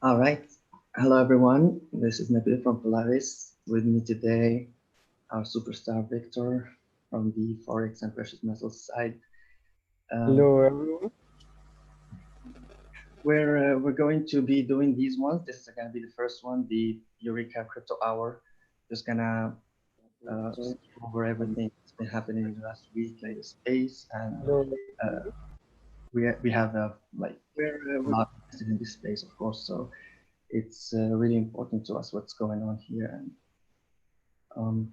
All right. Hello, everyone. This is Nabil from Polaris. With me today, our superstar Victor from the Forex and Precious Metals side. Um, Hello everyone. we're going to be doing these ones. This is going to be the first one, the Eureka Crypto Hour. Just gonna skip over everything that's been happening in the last week, like the space, and Hello. uh, we have like a lot invested in this space, of course. So it's really important to us what's going on here, and um,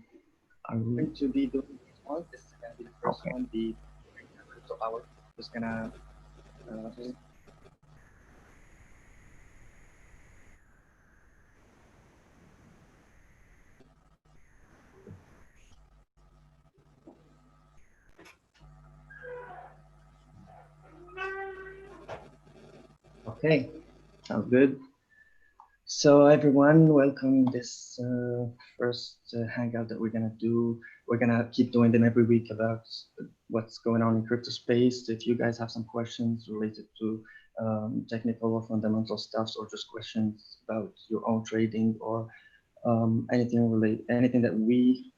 I'm going to be doing these ones. This is going to be the first Okay. one, the crypto hour. Just gonna uh, okay, sounds good. So everyone, welcome this first hangout that we're gonna do. We're gonna keep doing them every week about what's going on in crypto space. If you guys have some questions related to technical or fundamental stuffs, or just questions about your own trading or anything that me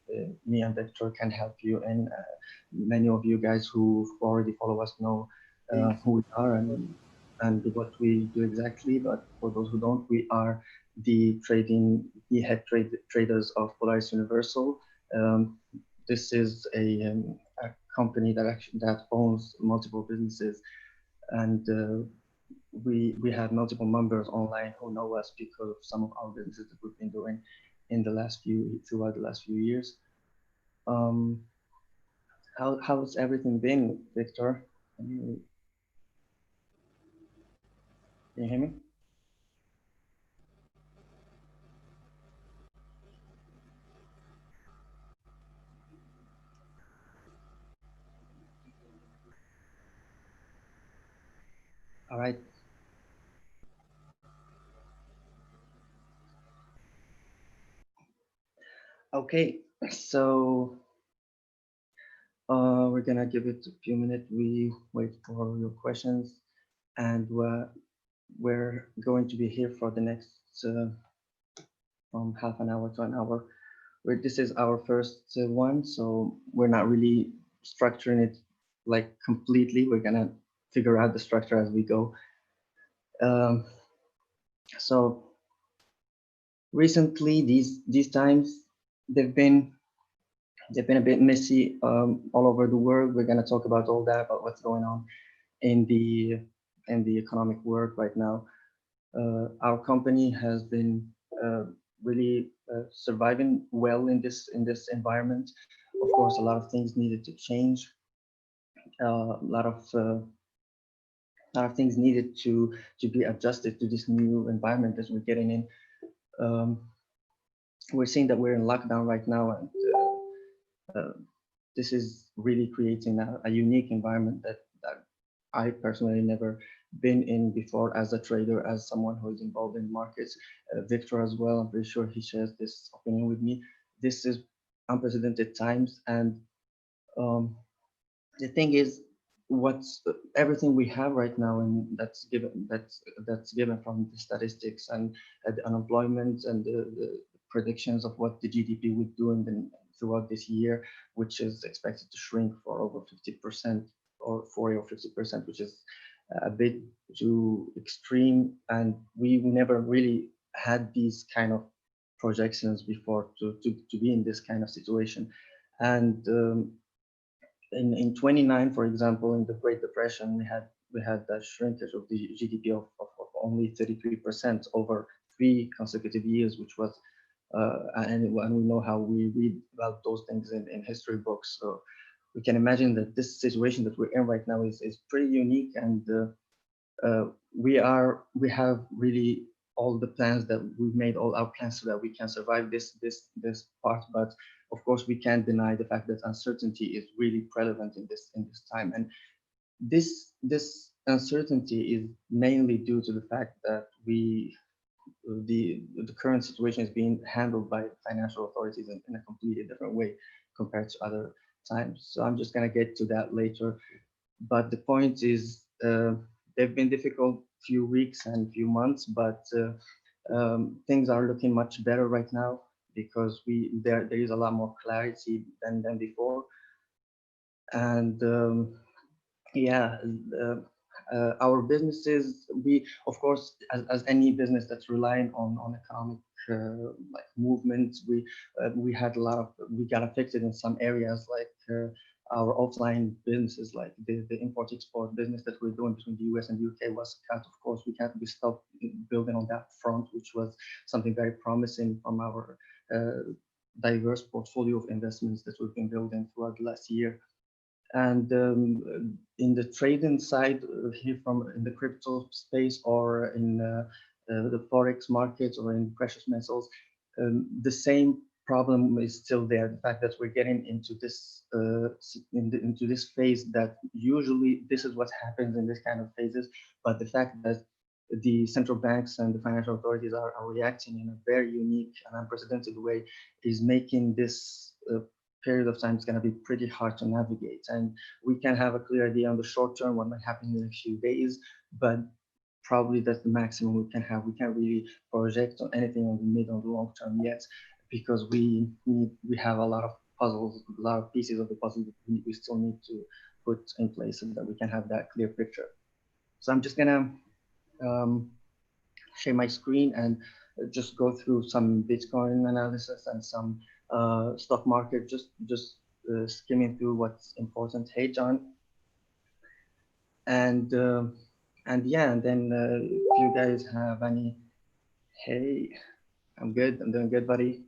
and Victor can help you. And many of you guys who already follow us know who we are and what we do exactly. But for those who don't, we are the head traders of Polaris Universal. Um, this is a company that owns multiple businesses, and we have multiple members online who know us because of some of our businesses that we've been doing throughout the last few years. Um, how's everything been, Victor? Can you hear me? All right. Okay. So we're gonna give it a few minutes. We wait for your questions, and we're going to be here for the next from half an hour to an hour. This is our first one, so we're not really structuring it like completely. We're gonna figure out the structure as we go. Um, so recently, these times they've been they've been a bit messy all over the world. We're gonna talk about all that, about what's going on in the economic world right now. Our company has been really surviving well in this environment. Of course, a lot of things needed to change. A lot of things needed to be adjusted to this new environment that we're getting in. Um, we're seeing that we're in lockdown right now, and uh, this is really creating a unique environment that I personally never been in before as a trader, as someone who is involved in markets. Victor as well, I'm pretty sure he shares this opinion with me. This is unprecedented times, and um, the thing is, what's everything we have right now, and that's given from the statistics and the unemployment and the predictions of what the GDP would do throughout this year, which is expected to shrink for over 50% or 40 or 50%, which is a bit too extreme. And we never really had these kind of projections before to be in this kind of situation. And in 29, for example, in the Great Depression, we had a shrinkage of the GDP of only 33% over 3 consecutive years, which was and we know how we read about those things in history books. So we can imagine that this situation that we're in right now is pretty unique, and we have really all the plans that we've made all our plans so that we can survive this part. But of course we can't deny the fact that uncertainty is really prevalent in this time, and this uncertainty is mainly due to the fact that the current situation is being handled by financial authorities in a completely different way compared to other times. So I'm just going to get to that later. But the point is, they've been difficult few weeks and few months, but things are looking much better right now because there is a lot more clarity than before. And yeah, uh, our businesses, we of course, as any business that's relying on economic like movements, we had a lot of, we got affected in some areas, like our offline businesses, like the import export business that we're doing between the US and UK was cut. Of course, we stopped building on that front, which was something very promising from our diverse portfolio of investments that we've been building throughout the last year. And in the trading side, here from in the crypto space, or in the forex markets, or in precious metals, the same problem is still there. The fact that we're getting into this into this phase, that usually this is what happens in this kind of phases, but the fact that the central banks and the financial authorities are reacting in a very unique and unprecedented way is making this period of time is going to be pretty hard to navigate. And we can have a clear idea on the short term what might happen in the next few days, but probably that's the maximum we can have. We can't really project on anything on the mid or the long term yet, because we have a lot of puzzles, a lot of pieces of the puzzle that we still need to put in place so that we can have that clear picture. So I'm just gonna share my screen and just go through some Bitcoin analysis and some stock market, just skimming through what's important. Hey, John. And yeah, and then if you guys have any, hey, I'm good. I'm doing good, buddy.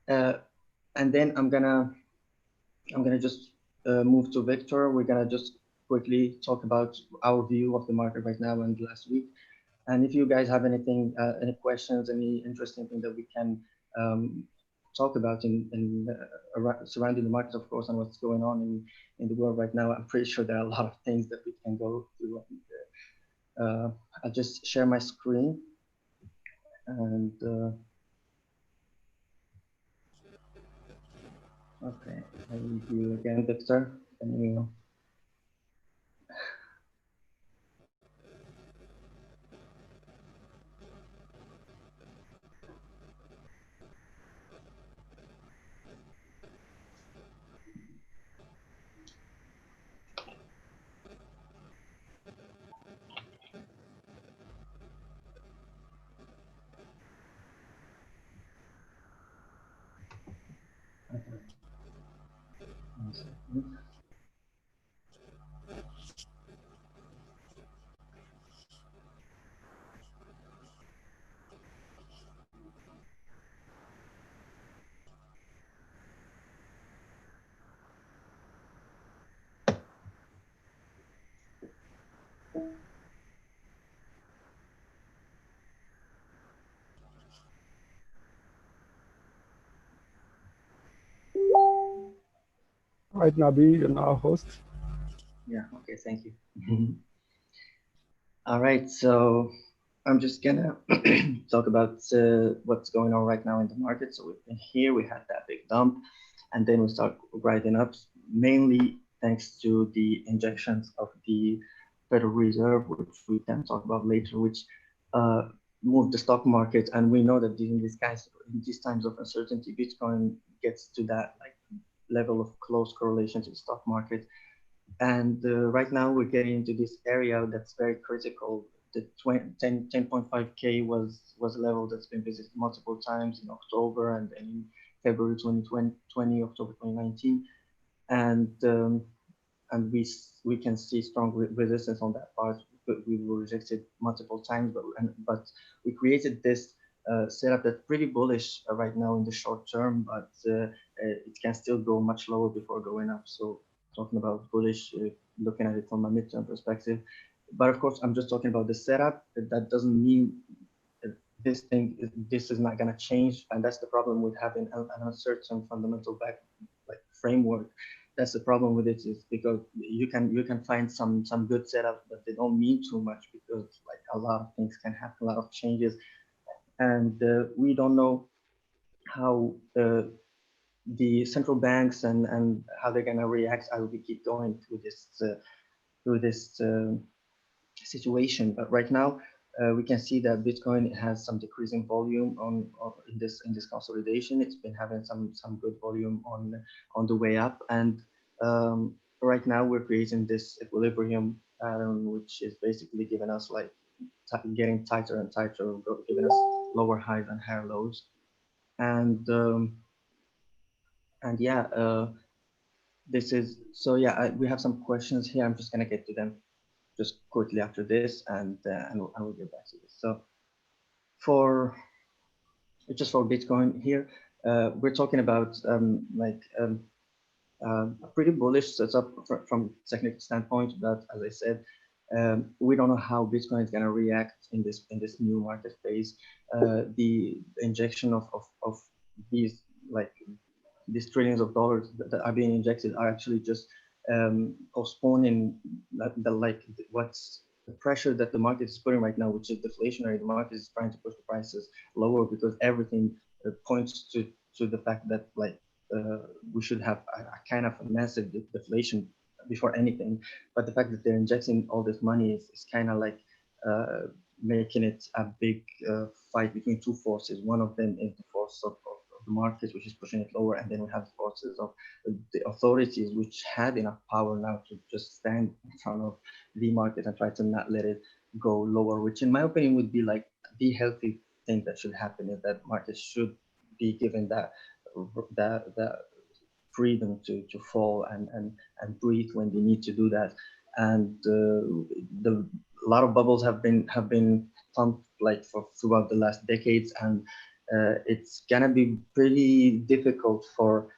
And then I'm gonna just move to Victor. We're gonna just quickly talk about our view of the market right now and last week. And if you guys have anything, any questions, any interesting thing that we can talk about surrounding the market, of course, and what's going on in the world right now, I'm pretty sure there are a lot of things that we can go through. I'll just share my screen, and okay, I leave you again, Victor. Can you? Okay. 1 second. Right, Nabi, you're now host. Yeah, okay, thank you. All right, so I'm just gonna talk about what's going on right now in the market. So we've been here, we had that big dump, and then we start rising up, mainly thanks to the injections of the Federal Reserve, which we can talk about later, which uh, moved the stock market. And we know that in these times of uncertainty, Bitcoin gets to that like level of close correlation to the stock market. And right now we're getting into this area that's very critical. The 10.5K was a level that's been visited multiple times in October and in February 2020, October 2019. And we can see strong resistance on that part. But we were rejected multiple times, but we created this setup that's pretty bullish right now in the short term, but it can still go much lower before going up. So talking about bullish, looking at it from a midterm perspective. But of course, I'm just talking about the setup. That doesn't mean this is not going to change, and that's the problem with having an uncertain fundamental like framework. That's the problem with it, is because you can find some good setups, but they don't mean too much, because like a lot of things can happen, a lot of changes, and we don't know how the central banks and how they're going to react as we keep going through this situation. But right now, we can see that Bitcoin has some decreasing volume in this consolidation. It's been having some good volume on the way up, and right now we're creating this equilibrium pattern, which is basically giving us like getting tighter and tighter, giving us lower highs and higher lows, and yeah, this is so yeah. We have some questions here. I'm just gonna get to them just quickly after this, and we'll get back to this. So for just for Bitcoin here, we're talking about a pretty bullish setup from technical standpoint. But as I said, we don't know how Bitcoin is going to react in this new market phase. The injection of these like these trillions of dollars that are being injected are actually just postponing like what's the pressure that the market is putting right now, which is deflationary. The market is trying to push the prices lower because everything points to the fact that like we should have a kind of a massive deflation before anything. But the fact that they're injecting all this money is kind of like uh, making it a big fight between two forces. One of them is the force of the market, which is pushing it lower, and then we have the forces of the authorities, which had enough power now to just stand in front of the market and try to not let it go lower, which in my opinion would be like the healthy thing that should happen, is that markets should be given that freedom to fall and breathe when they need to do that. And the a lot of bubbles have been pumped like for throughout the last decades, and it's gonna be pretty difficult for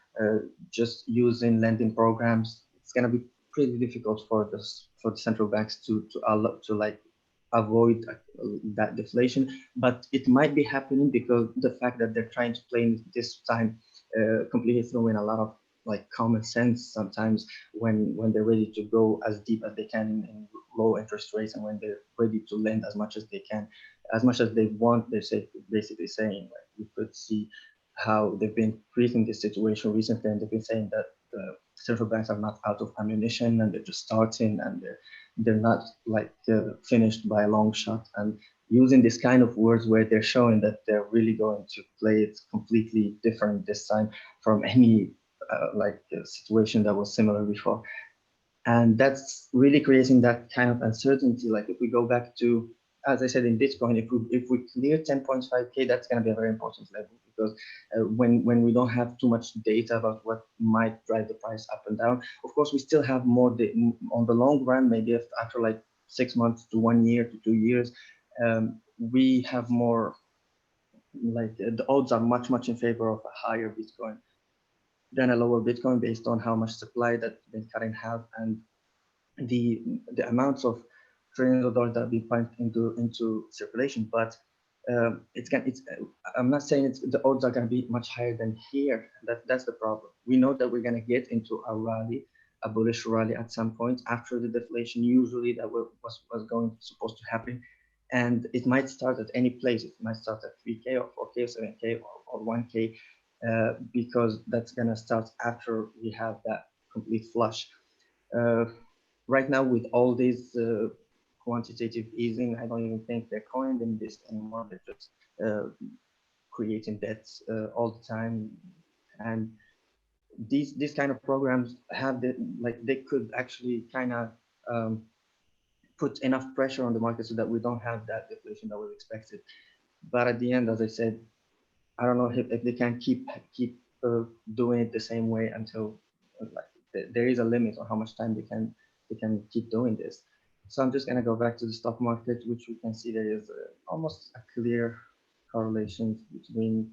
just using lending programs. It's gonna be pretty difficult for the central banks to like avoid that deflation. But it might be happening because the fact that they're trying to play this time completely throw in a lot of like common sense sometimes when they're ready to go as deep as they can in low interest rates, and when they're ready to lend as much as they can, as much as they want. They're basically saying like we could see how they've been treating this situation recently, and they've been saying that the central banks are not out of ammunition and they're just starting, and they're not like finished by a long shot, and using this kind of words where they're showing that they're really going to play it completely different this time from any situation that was similar before. And that's really creating that kind of uncertainty. Like if we go back to, as I said, in Bitcoin, if we clear 10.5K, that's going to be a very important level, because when we don't have too much data about what might drive the price up and down, of course we still have more on the long run. Maybe if after like 6 months to 1 year to 2 years, we have more like the odds are much in favor of a higher Bitcoin than a lower Bitcoin, based on how much supply that's been cut in half, and the amounts of trillions of dollars that be pumped into circulation. But it's I'm not saying the odds are going to be much higher than here. That's the problem. We know that we're going to get into a rally, a bullish rally at some point after the deflation. Usually that was supposed to happen, and it might start at any place. It might start at 3K or 4K or 7K or 1K, because that's going to start after we have that complete flush. Uh, right now, with all this quantitative easing, I don't even think they're coined in this anymore. They're just creating debts all the time, and these kind of programs have they could actually kind of put enough pressure on the market so that we don't have that deflation that was expected. But at the end, as I said, I don't know if they can keep doing it the same way until like there is a limit on how much time they can keep doing this. So I'm just gonna go back to the stock market, which we can see there is almost a clear correlation between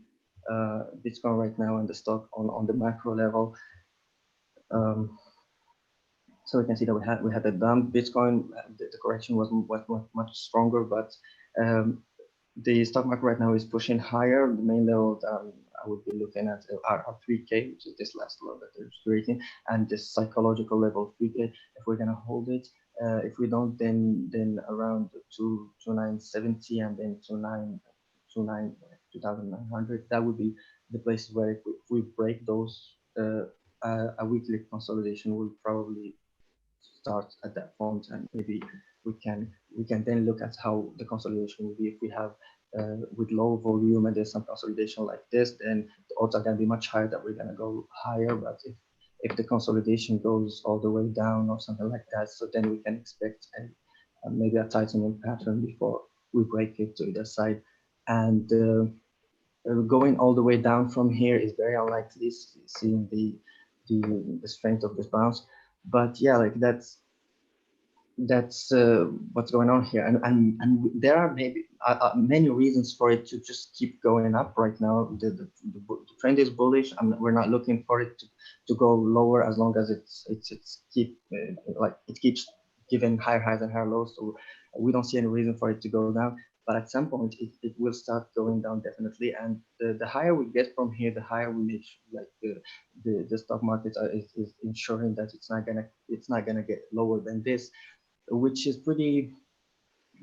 Bitcoin right now and the stock on the macro level. Um, so we can see that we had a dump. Bitcoin, the correction was much stronger, but the stock market right now is pushing higher. The main level I would be looking at are 3K, which is this last level that they're creating, and this psychological level 3K. If we're gonna hold it, if we don't, then around 2970 and then 2900. That would be the place where if we break those, a weekly consolidation will probably start at that point, and maybe we can then look at how the consolidation will be. If we have with low volume and there's some consolidation like this, then the odds are going to be much higher that we're going to go higher. But if the consolidation goes all the way down or something like that, so then we can expect maybe a tightening pattern before we break it to either side. And going all the way down from here is very unlikely, seeing the strength of this bounce. But yeah, like that's what's going on here, and there are maybe many reasons for it to just keep going up right now. The trend is bullish, and we're not looking for it to go lower as long as it's like it keeps giving higher highs and higher lows. So we don't see any reason for it to go down. But at some point, it will start going down definitely. And the higher we get from here, the higher we make like the stock market is ensuring that it's not gonna get lower than this, which is pretty,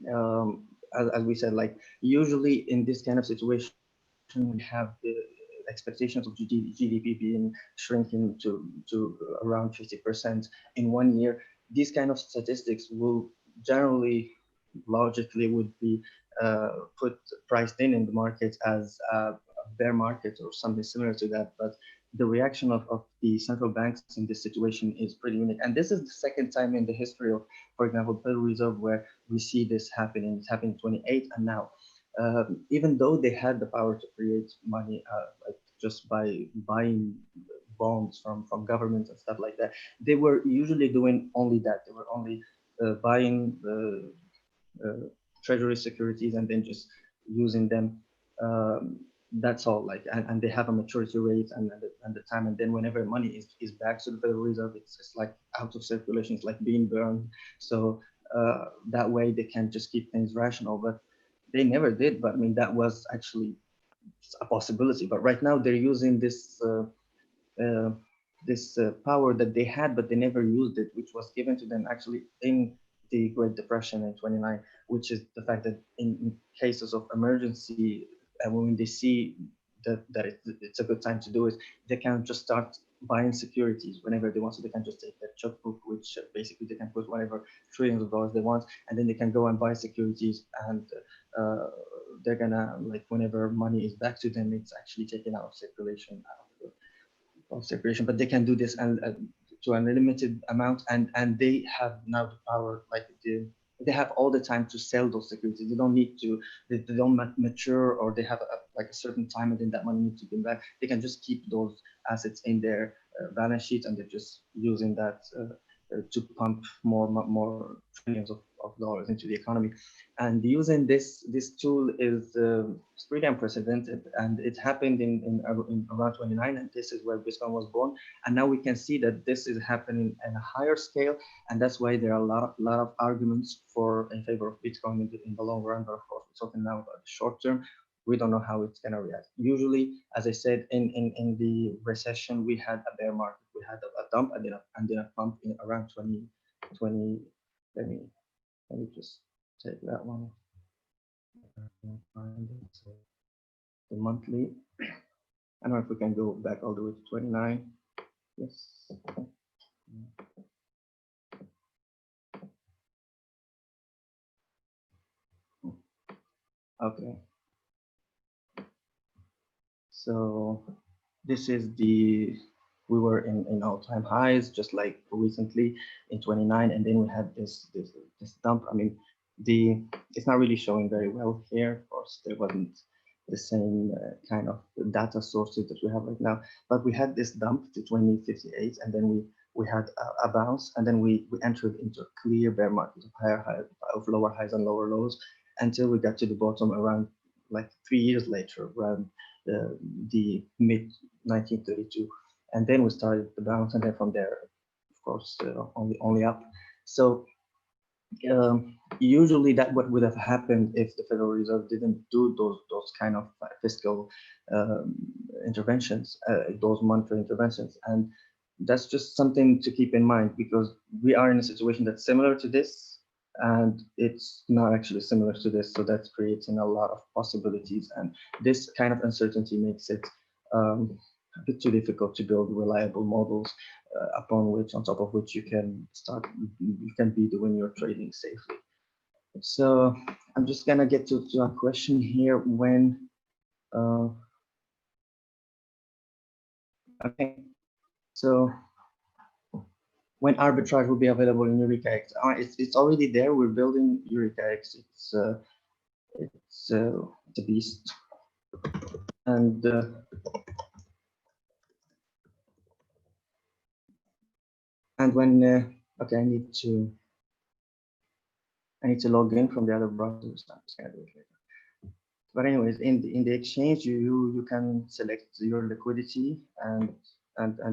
as we said, like usually in this kind of situation, we have the expectations of GDP being shrinking to around 50% in 1 year. These kind of statistics will generally, logically, would be put priced in the market as a bear market or something similar to that. But the reaction of the central banks in this situation is pretty unique. And this is the second time in the history of, for example, Federal Reserve, where we see this happening. It's happened in 28 and now. Even though they had the power to create money, like just by buying bonds from governments and stuff like that, they were usually doing only that. They were only buying treasury securities and then just using them. That's all. Like, and they have a maturity rate and the time, and then whenever money is back to the Federal Reserve, it's like out of circulation. It's like being burned. So that way they can just keep things rational. But they never did. But I mean, that was actually a possibility. But right now they're using uh, this power that they had, but they never used it, which was given to them actually in the Great Depression in 29, which is the fact that in cases of emergency, and when they see that it's a good time to do it, they can just start buying securities whenever they want. So they can just take their checkbook, which basically they can put whatever trillions of dollars they want, and then they can go and buy securities, and uh, they're gonna, like, whenever money is back to them, it's actually taken out of circulation, of separation, but they can do this and to an unlimited amount, and they have now the power, like they have all the time to sell those securities. They don't need to, they don't mature, or they have like a certain time and then that money needs to be back. They can just keep those assets in their balance sheet, and they're just using that to pump more trillions of dollars into the economy. And using this tool is pretty unprecedented, and it happened in around 29, and this is where Bitcoin was born. And now we can see that this is happening at a higher scale, and that's why there are a lot of arguments for in favor of Bitcoin in the long run. But of course, we're talking now about the short term. We don't know how it's going to react. Usually, as I said, in the recession, we had a bear market. We had a dump and then a pump in around 2020. Let me just take that one. Find it. So the monthly. I don't know if we can go back all the way to 29. Yes. Okay. So this is we were in all-time highs just like recently in 29, and then we had this dump. I mean, it's not really showing very well here. Of course, there wasn't the same kind of data sources that we have right now, but we had this dump to 2058, and then we had a bounce, and then we entered into a clear bear market of higher highs, of lower highs and lower lows, until we got to the bottom around like 3 years later, around the mid 1932, and then we started the bounce, and then from there, of course, only up. So usually that what would have happened if the Federal Reserve didn't do those kind of fiscal interventions, those monetary interventions, and that's just something to keep in mind, because we are in a situation that's similar to this, and it's not actually similar to this. So that's creating a lot of possibilities, and this kind of uncertainty makes it a bit too difficult to build reliable models on top of which you can be doing your trading safely. So I'm just gonna get to a question here when. Okay, so when arbitrage will be available in Eureka X? It's already there. We're building Eureka X. It's a beast, and when okay, I need to log in from the other browsers. I'm just gonna do it later. But anyways, in the exchange, you can select your liquidity, and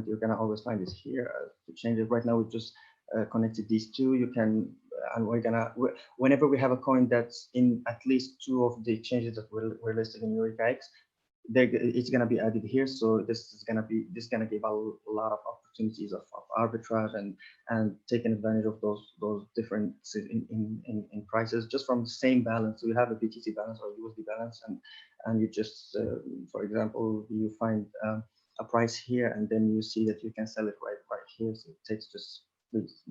you're gonna always find this here to change it. Right now, we just connected these two. You can, and whenever we have a coin that's in at least two of the exchanges that were listed in Eureka X, it's going to be added here. So this is going to give a lot of opportunities of arbitrage and taking advantage of those differences in prices just from the same balance. So you have a BTC balance or USD balance, and you just, for example, you find a price here, and then you see that you can sell it right here. So it takes just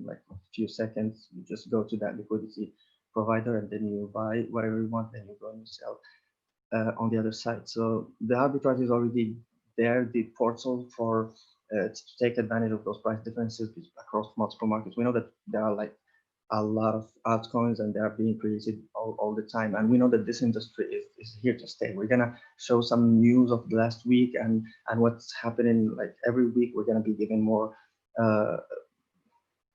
like a few seconds. You just go to that liquidity provider, and then you buy whatever you want, then you go and you sell on the other side. So the arbitrage is already there, the portal for to take advantage of those price differences across multiple markets. We know that there are like a lot of altcoins and they are being created all the time. And we know that this industry is here to stay. We're gonna show some news of the last week and what's happening. Like every week, we're gonna be giving more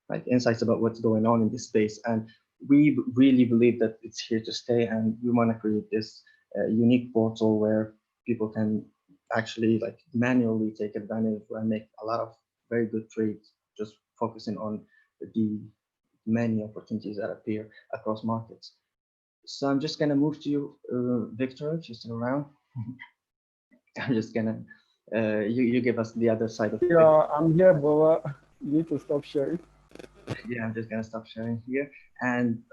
like insights about what's going on in this space. And we really believe that it's here to stay, and we want to create this unique portal where people can actually like manually take advantage and make a lot of very good trades, just focusing on the many opportunities that appear across markets. So I'm just gonna move to you, Victor, if you're still around. I'm just gonna, you give us the other side of it. Yeah, I'm here, but you need to stop sharing. Yeah, I'm just gonna stop sharing here. And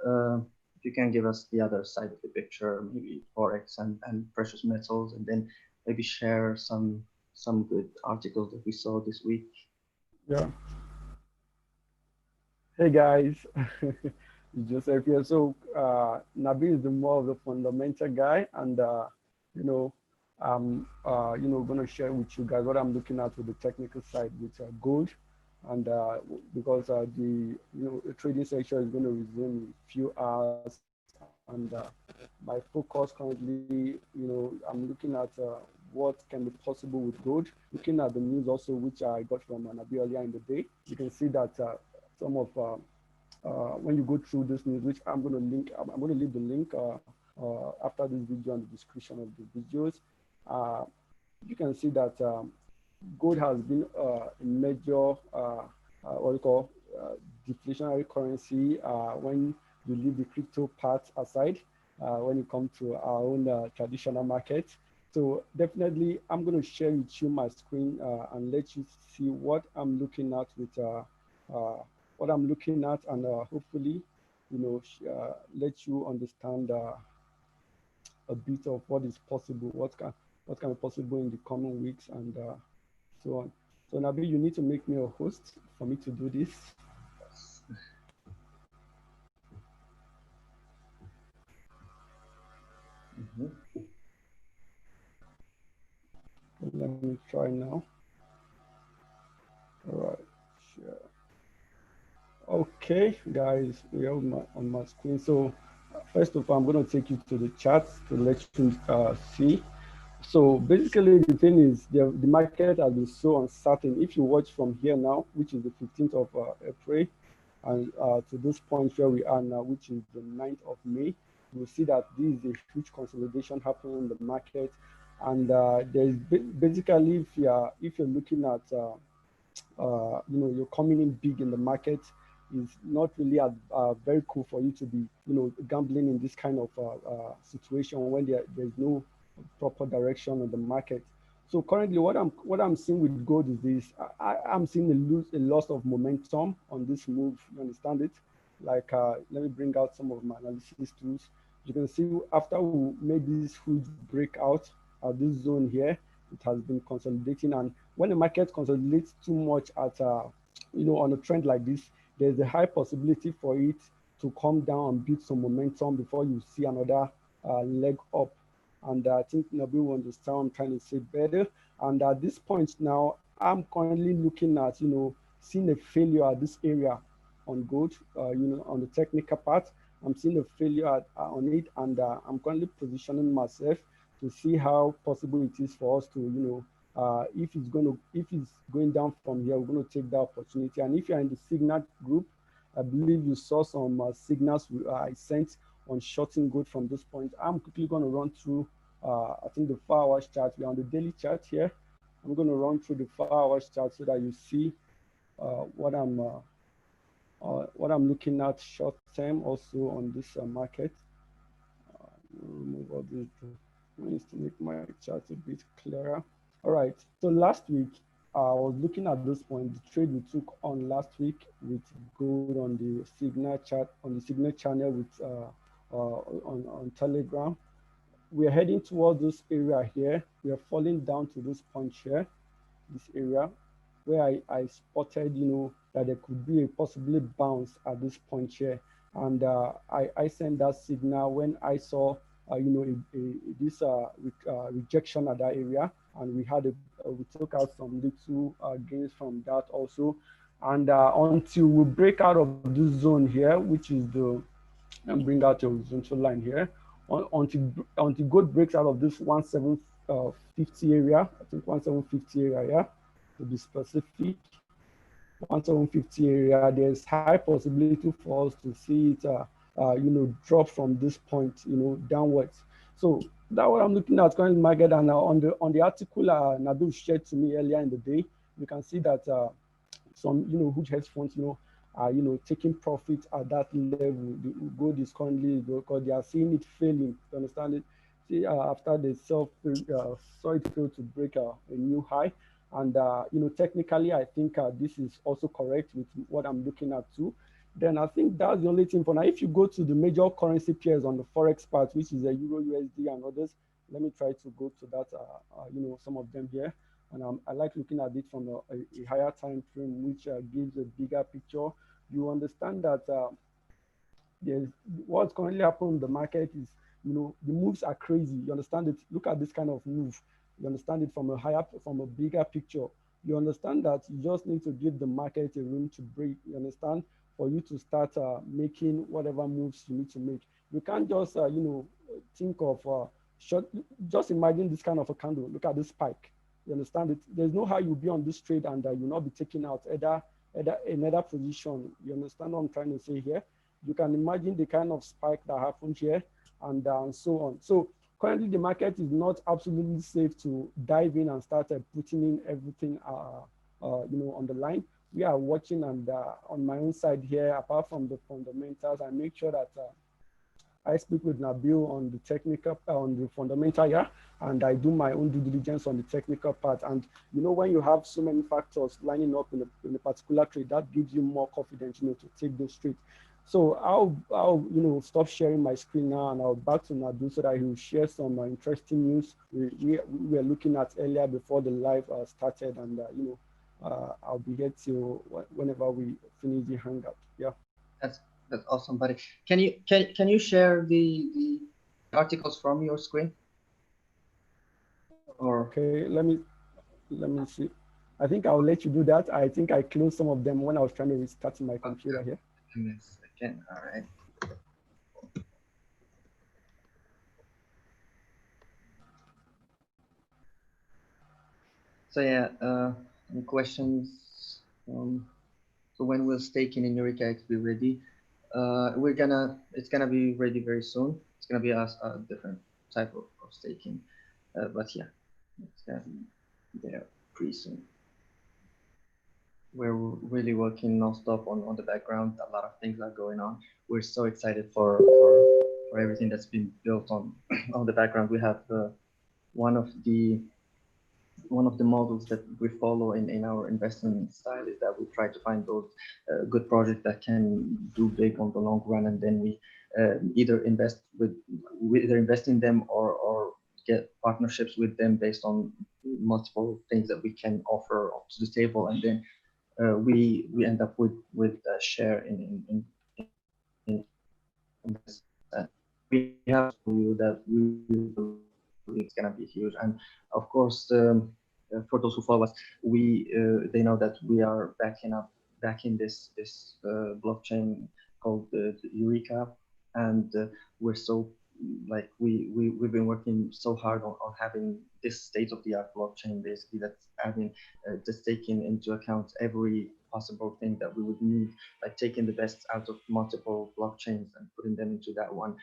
if you can give us the other side of the picture, maybe Forex and precious metals, and then maybe share some good articles that we saw this week. Yeah. Hey guys, Joseph here. So Nabil is the more of the fundamental guy, and you know, gonna share with you guys what I'm looking at with the technical side with gold, and because the trading section is going to resume in a few hours, and my focus currently, I'm looking at what can be possible with gold. Looking at the news also, which I got from Nabil earlier in the day, you can see that some of when you go through this news, which I'm going to link, I'm going to leave the link after this video and the description of the videos. You can see that gold has been a major what we call deflationary currency when you leave the crypto part aside when it comes to our own traditional market. So definitely, I'm going to share with you my screen and let you see what I'm looking at with and hopefully, let you understand a bit of what is possible, what can be possible in the coming weeks and so on. So Nabil, you need to make me a host for me to do this. Let me try now. All right, sure. Okay, guys, we are on my screen. So first of all, I'm going to take you to the charts to let you see. So basically, the thing is, the market has been so uncertain. If you watch from here now, which is the 15th of April, and to this point where we are now, which is the 9th of May, you'll see that this is a huge consolidation happening in the market. And there's basically, if you're looking at, you're coming in big in the market, is not really very cool for you to be, gambling in this kind of situation when there's no proper direction on the market. So currently, what I'm seeing with gold is this: I'm seeing a loss of momentum on this move. You understand it? Like, let me bring out some of my analysis tools. You can see after we made this huge breakout at this zone here, it has been consolidating. And when the market consolidates too much at on a trend like this, there's a high possibility for it to come down and build some momentum before you see another leg up. And I think Nabil will understand what I'm trying to say better. And at this point now, I'm currently looking at, seeing a failure at this area on gold, on the technical part. I'm seeing a failure on it, and I'm currently positioning myself to see how possible it is for us to, if it's going down from here, we're going to take that opportunity. And if you're in the signal group, I believe you saw some signals I sent on shorting gold from this point. I'm quickly going to run through, I think the 4 hours chart. We're on the daily chart here. I'm going to run through the 4 hours chart so that you see what I'm looking at short term also on this market. Remove all this. I need to make my chart a bit clearer. All right. So last week, I was looking at this point, the trade we took on last week with gold on the signal chart, on the signal channel with on Telegram. We're heading towards this area here. We are falling down to this point here, this area, where I spotted, that there could be a possibly bounce at this point here. And I sent that signal when I saw, this rejection at that area. And we had we took out some little gains from that also. And until we break out of this zone here, which is and bring out your horizontal line here, until gold breaks out of this 1750 area, I think 1750 area, yeah, to be specific, 1750 area, there's high possibility for us to see it, drop from this point, downwards. So that's what I'm looking at current market. And on the article Nabil shared to me earlier in the day, you can see that some, huge hedge funds, are, taking profit at that level. The gold is currently, because they are seeing it failing. You understand it? See, after they saw it fail to break a new high. And, technically, I think this is also correct with what I'm looking at too. Then I think that's the only thing for now. If you go to the major currency pairs on the Forex part, which is a Euro USD and others, let me try to go to that, some of them here. And I like looking at it from a higher time frame, which gives a bigger picture. You understand that what's currently happening in the market is, the moves are crazy. You understand it? Look at this kind of move. You understand it from a bigger picture. You understand that you just need to give the market a room to breathe. You understand? For you to start making whatever moves you need to make. You can't just, think of short. Just imagine this kind of a candle. Look at this spike. You understand it? There's no how you'll be on this trade and you'll not be taking out either another position. You understand what I'm trying to say here? You can imagine the kind of spike that happened here and so on. So currently the market is not absolutely safe to dive in and start putting in everything, on the line. We are watching, and on my own side here, apart from the fundamentals, I make sure that I speak with Nabil on the technical, on the fundamental, yeah, and I do my own due diligence on the technical part. And when you have so many factors lining up in a particular trade, that gives you more confidence, to take those trades. So I'll stop sharing my screen now, and I'll back to Nabil so that he will share some interesting news we were looking at earlier before the live started, and I'll be here till whenever we finish the hangout. Yeah. That's awesome, buddy. Can you share the articles from your screen? Or okay, let me see. I think I'll let you do that. I think I closed some of them when I was trying to restart my computer here. Give me a second. All right. So yeah, any questions? So when will staking in Eureka X be ready? It's gonna be ready very soon. It's gonna be a different type of staking, but yeah, it's gonna be there pretty soon. We're really working nonstop on the background. A lot of things are going on. We're so excited for everything that's been built on the background. We have one of the models that we follow in our investment style is that we try to find those good projects that can do big on the long run, and then we either invest in them or get partnerships with them based on multiple things that we can offer to the table, and then we end up with a share in this. We have a portfolio that we believe is going to be huge, and of course, for those who follow us, they know that we are backing this blockchain called Eureka, and we're so like we've been working so hard on having this state of the art blockchain, basically that's having just taking into account every possible thing that we would need, like taking the best out of multiple blockchains and putting them into that one.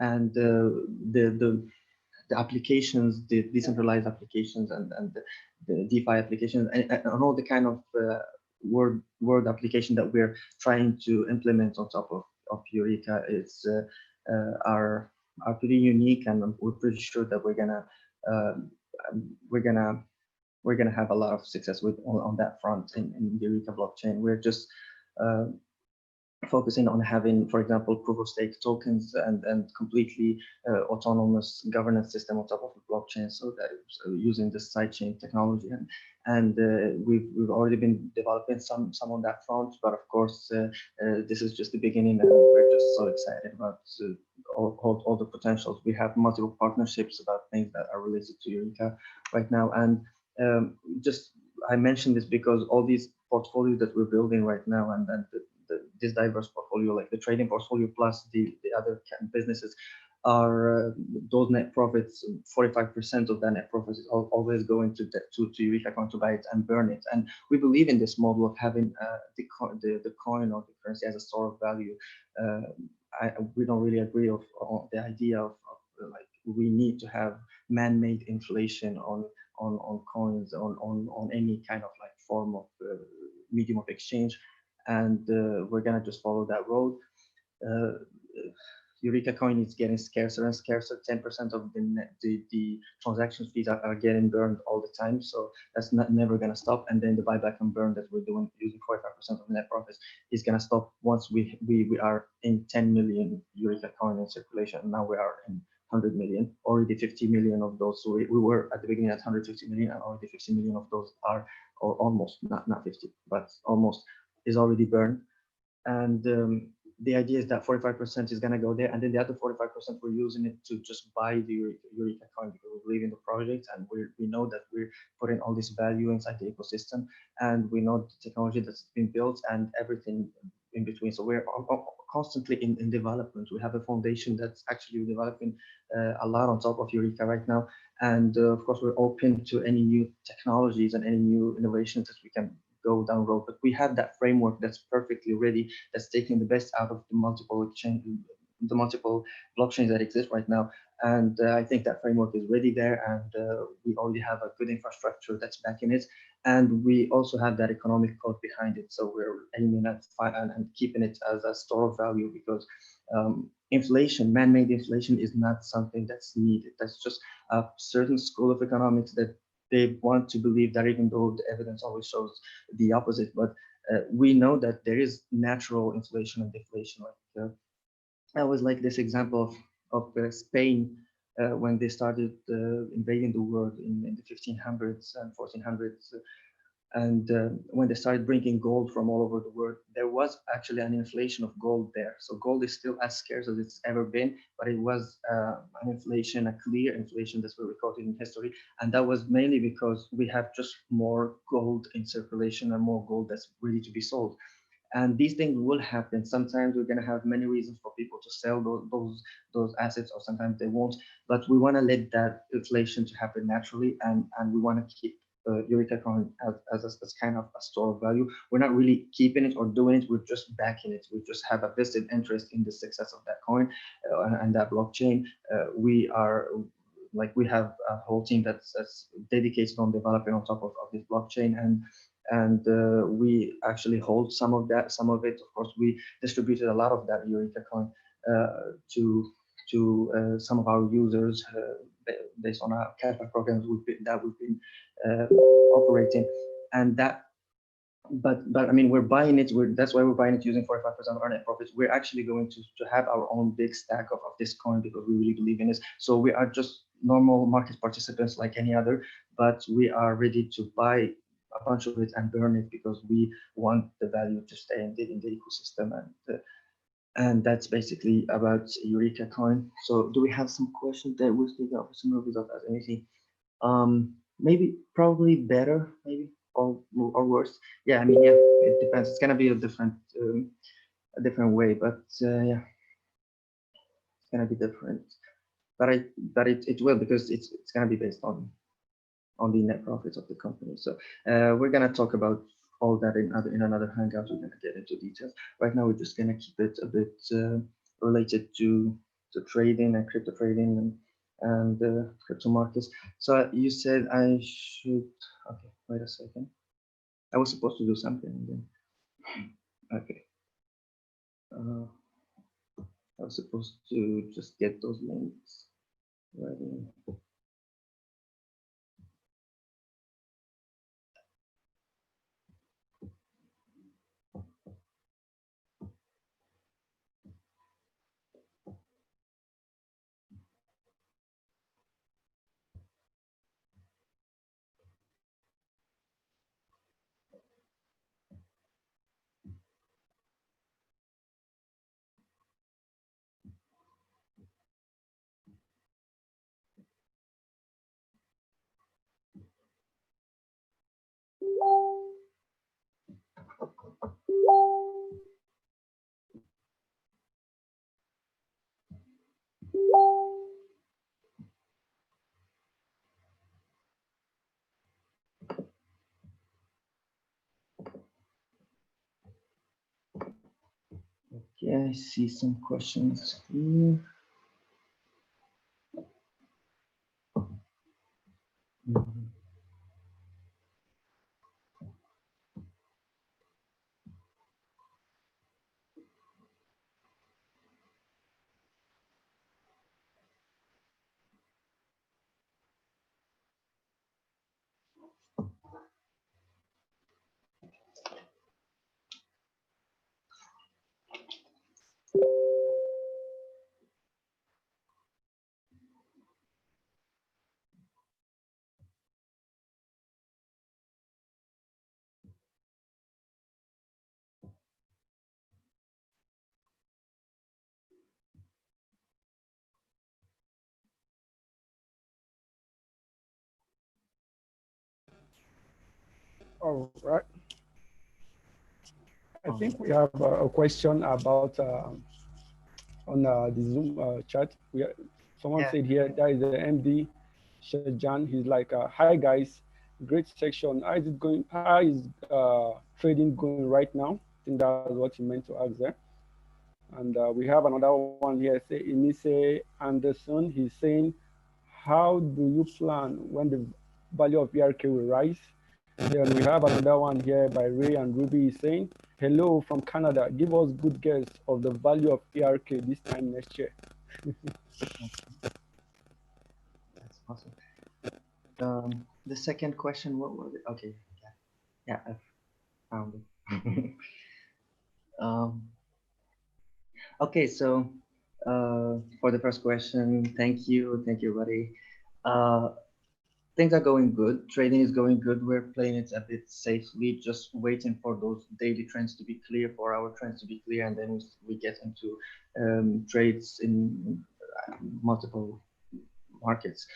And the applications, the decentralized applications, and the DeFi applications, and all the kind of word application that we're trying to implement on top of Eureka are pretty unique, and we're pretty sure that uh, we're gonna we're gonna have a lot of success with on that front in the Eureka blockchain. We're just uh, focusing on having, for example, proof of stake tokens and completely autonomous governance system on top of the blockchain, so that using the sidechain technology, and we've already been developing some on that front, but of course this is just the beginning, and we're just so excited about all the potentials. We have multiple partnerships about things that are related to Eureka right now, and just I mentioned this because all these portfolios that we're building right now, and this diverse portfolio, like the trading portfolio plus the other businesses, are those net profits. 45% of that net profits is always going to Eureka account to buy it and burn it. And we believe in this model of having the coin or the currency as a store of value. We don't really agree on the idea of like we need to have man-made inflation on coins, on any kind of like form of medium of exchange, and we're gonna just follow that road. Uh, Eureka coin is getting scarcer and scarcer. 10% of the transaction fees are getting burned all the time, so that's never gonna stop. And then the buyback and burn that we're doing using 45% of net profits is gonna stop once we are in 10 million Eureka coin in circulation. Now we are in 100 million, already 50 million of those. So we were at the beginning at 150 million, and already 50 million of those are, or almost, not 50, but almost, is already burned. And the idea is that 45% is going to go there, and then the other 45% we're using it to just buy the Eureka coin, because we believe in the project, and we know that we're putting all this value inside the ecosystem, and we know the technology that's been built and everything in between. So we're constantly in development. We have a foundation that's actually developing a lot on top of Eureka right now, and of course we're open to any new technologies and any new innovations that we can go down road. But we have that framework that's perfectly ready, that's taking the best out of the multiple exchange, the multiple blockchains that exist right now. And I think that framework is ready there, and we already have a good infrastructure that's backing it. And we also have that economic code behind it. So we're aiming at and keeping it as a store of value, because inflation, man-made inflation, is not something that's needed. That's just a certain school of economics that they want to believe that, even though the evidence always shows the opposite. But we know that there is natural inflation and deflation. Like I always like this example of Spain when they started invading the world in the 1500s and 1400s. And when they started bringing gold from all over the world, there was actually an inflation of gold there. So gold is still as scarce as it's ever been, but it was an inflation, a clear inflation that's been recorded in history. And that was mainly because we have just more gold in circulation and more gold that's ready to be sold. And these things will happen. Sometimes we're going to have many reasons for people to sell those assets, or sometimes they won't. But we want to let that inflation to happen naturally, and we want to keep Eureka coin as kind of a store of value. We're not really keeping it or doing it. We're just backing it. We just have a vested interest in the success of that coin and that blockchain. We have a whole team that's dedicated on developing on top of this blockchain, and we actually hold some of it. Of course, we distributed a lot of that Eureka coin to some of our users based on our cashback programs we've been operating, and but I mean, we're buying it. That's why we're buying it using 45% of our net profits. We're actually going to have our own big stack of this coin because we really believe in this. So we are just normal market participants like any other, but we are ready to buy a bunch of it and burn it because we want the value to stay in the ecosystem. And that's basically about Eureka coin. So do we have some questions that we're speaking of some movies of as anything? Maybe probably better, maybe or worse. Yeah, I mean, yeah, it depends. It's gonna be a different way, but yeah, it's gonna be different. But it will because it's gonna be based on the net profits of the company. So we're gonna talk about all that in another hangout. We're gonna get into details. Right now, we're just gonna keep it a bit related to trading and crypto trading and crypto markets. So you said I should. Okay, wait a second. I was supposed to do something again. Okay. I was supposed to just get those links ready. Okay, I see some questions here. Mhm. All right. I All think right. we have a question about on the Zoom chat. Someone Yeah. said here that is the MD Shajan. He's like, "Hi guys, great section. How is it going? How is trading going right now?" I think that's what he meant to ask there. And we have another one here. Say Inise Anderson. He's saying, "How do you plan when the value of ERK will rise?" Then we have another one here by Ray and Ruby saying, "Hello from Canada. Give us good guess of the value of ERK this time next year." Okay, that's awesome. The second question, what was it? Okay, yeah, I found it. um, okay, so for the first question, thank you, buddy. Uh, things are going good. Trading is going good. We're playing it a bit safely, just waiting for those daily trends to be clear, for our trends to be clear, and then we get into trades in multiple markets.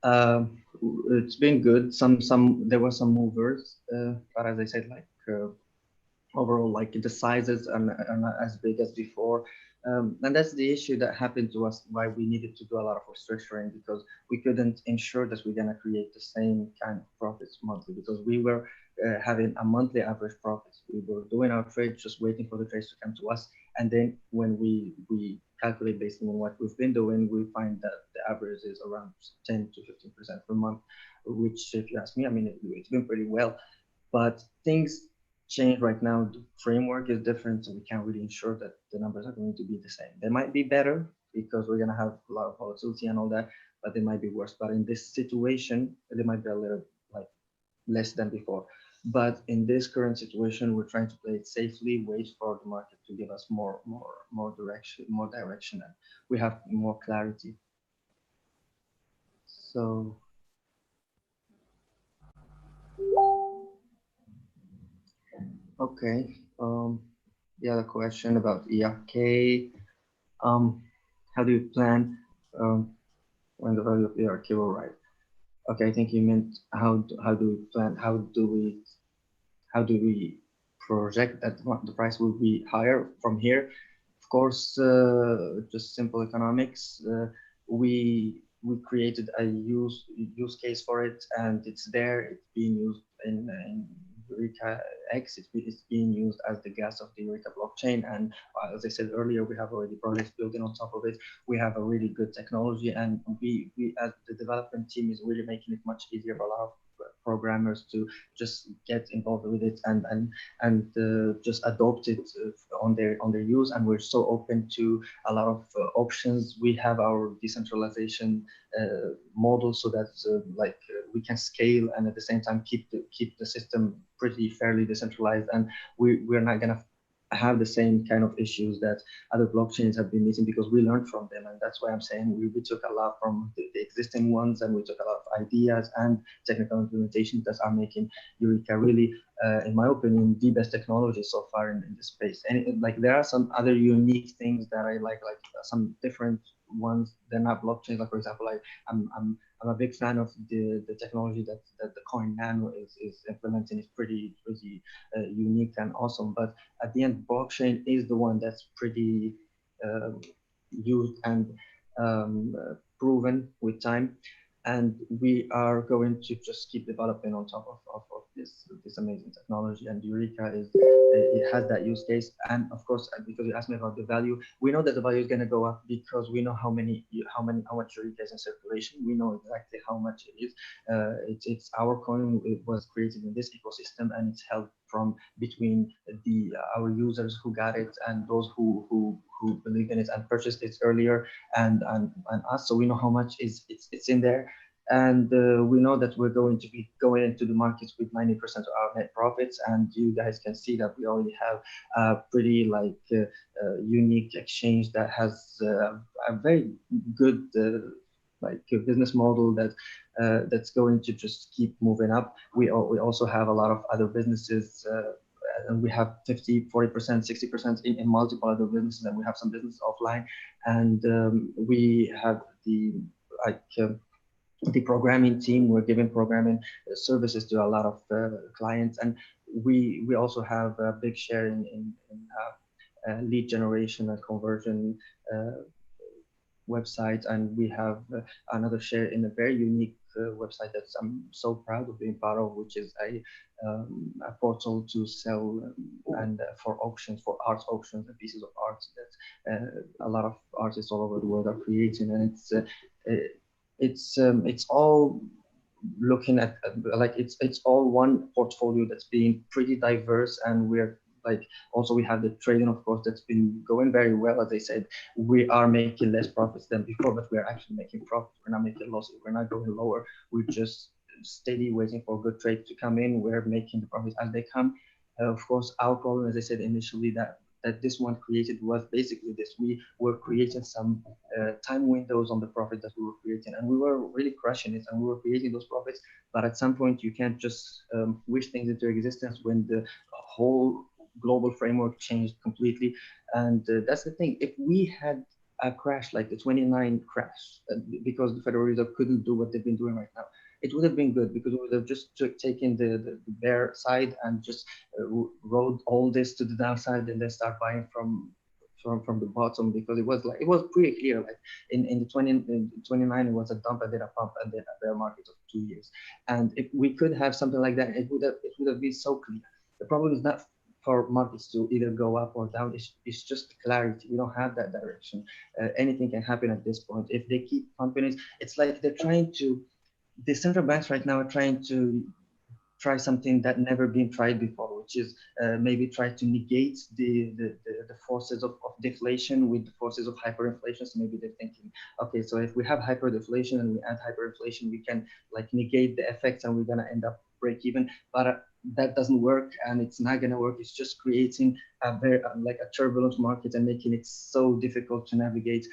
It's been good. Some there were some movers, but as I said, like overall, like the sizes are not as big as before. And that's the issue that happened to us, why we needed to do a lot of restructuring, because we couldn't ensure that we're going to create the same kind of profits monthly, because we were having a monthly average profits. We were doing our trades, just waiting for the trades to come to us. And then when we calculate based on what we've been doing, we find that the average is around 10 to 15% per month, which, if you ask me, I mean, it's been pretty well. But things change right now. The framework is different, so we can't really ensure that the numbers are going to be the same. They might be better because we're going to have a lot of volatility and all that, but they might be worse. But in this situation, they might be a little like less than before. But in this current situation, we're trying to play it safely, wait for the market to give us more direction, and we have more clarity. So, okay. The other question about ERK. Um, how do you plan when the value of ERK will rise? Okay, I think you meant how do we plan? How do we project that the price will be higher from here? Of course, just simple economics. We created a use case for it, and it's there. It's being used in Eureka X. It's being used as the gas of the Eureka blockchain. And as I said earlier, we have already projects building on top of it. We have a really good technology, and we as the development team is really making it much easier for a lot of programmers to just get involved with it and just adopt it on their use. And we're so open to a lot of options. We have our decentralization model so that we can scale and at the same time keep the system pretty fairly decentralized. And we're not gonna have the same kind of issues that other blockchains have been meeting, because we learned from them. And that's why I'm saying we took a lot from the existing ones, and we took a lot of ideas and technical implementations that are making Eureka really, in my opinion, the best technology so far in this space. And like there are some other unique things that I like some different ones. They're not blockchains. Like for example, I'm a big fan of the technology that the coin nano is implementing. It's pretty unique and awesome. But at the end, blockchain is the one that's pretty used and proven with time. And we are going to just keep developing on top of this amazing technology. And Eureka it has that use case. And of course, because you asked me about the value, we know that the value is going to go up because we know how much Eureka is in circulation. We know exactly how much it is. It's our coin. It was created in this ecosystem, and it's held from between the our users who got it and those who believe in it and purchased it earlier, and us. So we know how much it's in there. And we know that we're going to be going into the markets with 90% of our net profits. And you guys can see that we already have a pretty unique exchange that has a very good business model that's going to just keep moving up. We also have a lot of other businesses, and we have 50, 40%, 60% in multiple other businesses, and we have some business offline. And we have like the programming team. We're giving programming services to a lot of clients, and we also have a big share in lead generation and conversion website. And we have another share in a very unique website that I'm so proud of being part of, which is a portal to sell and for auctions, for art auctions and pieces of art that a lot of artists all over the world are creating. And it's all looking at it's all one portfolio that's being pretty diverse. And we're also we have the trading, of course, that's been going very well. As I said, we are making less profits than before, but we're actually making profits. We're not making losses. We're not going lower. We're just steady waiting for good trades to come in. We're making the profits as they come. Of course, our problem, as I said initially, that this one created was basically this. We were creating some time windows on the profit that we were creating, and we were really crushing it, and we were creating those profits. But at some point, you can't just wish things into existence when the whole global framework changed completely. And that's the thing. If we had a crash like the 29 crash, because the Federal Reserve couldn't do what they've been doing right now, it would have been good, because we would have just taken the bear side and just rode all this to the downside and then start buying from the bottom, because it was pretty clear. Like in the 29, it was a dump and then a pump and then a bear market of 2 years. And if we could have something like that, it would have been so clear. The problem is not for markets to either go up or down. It's just clarity. We don't have that direction. Anything can happen at this point. If they keep pumping it, it's like they're trying to, the central banks right now are trying to try something that never been tried before, which is maybe try to negate the forces of deflation with the forces of hyperinflation. So maybe they're thinking, okay, so if we have hyperdeflation and we add hyperinflation, we can negate the effects and we're gonna end up break even. But that doesn't work, and it's not going to work. It's just creating a very like a turbulent market and making it so difficult to navigate.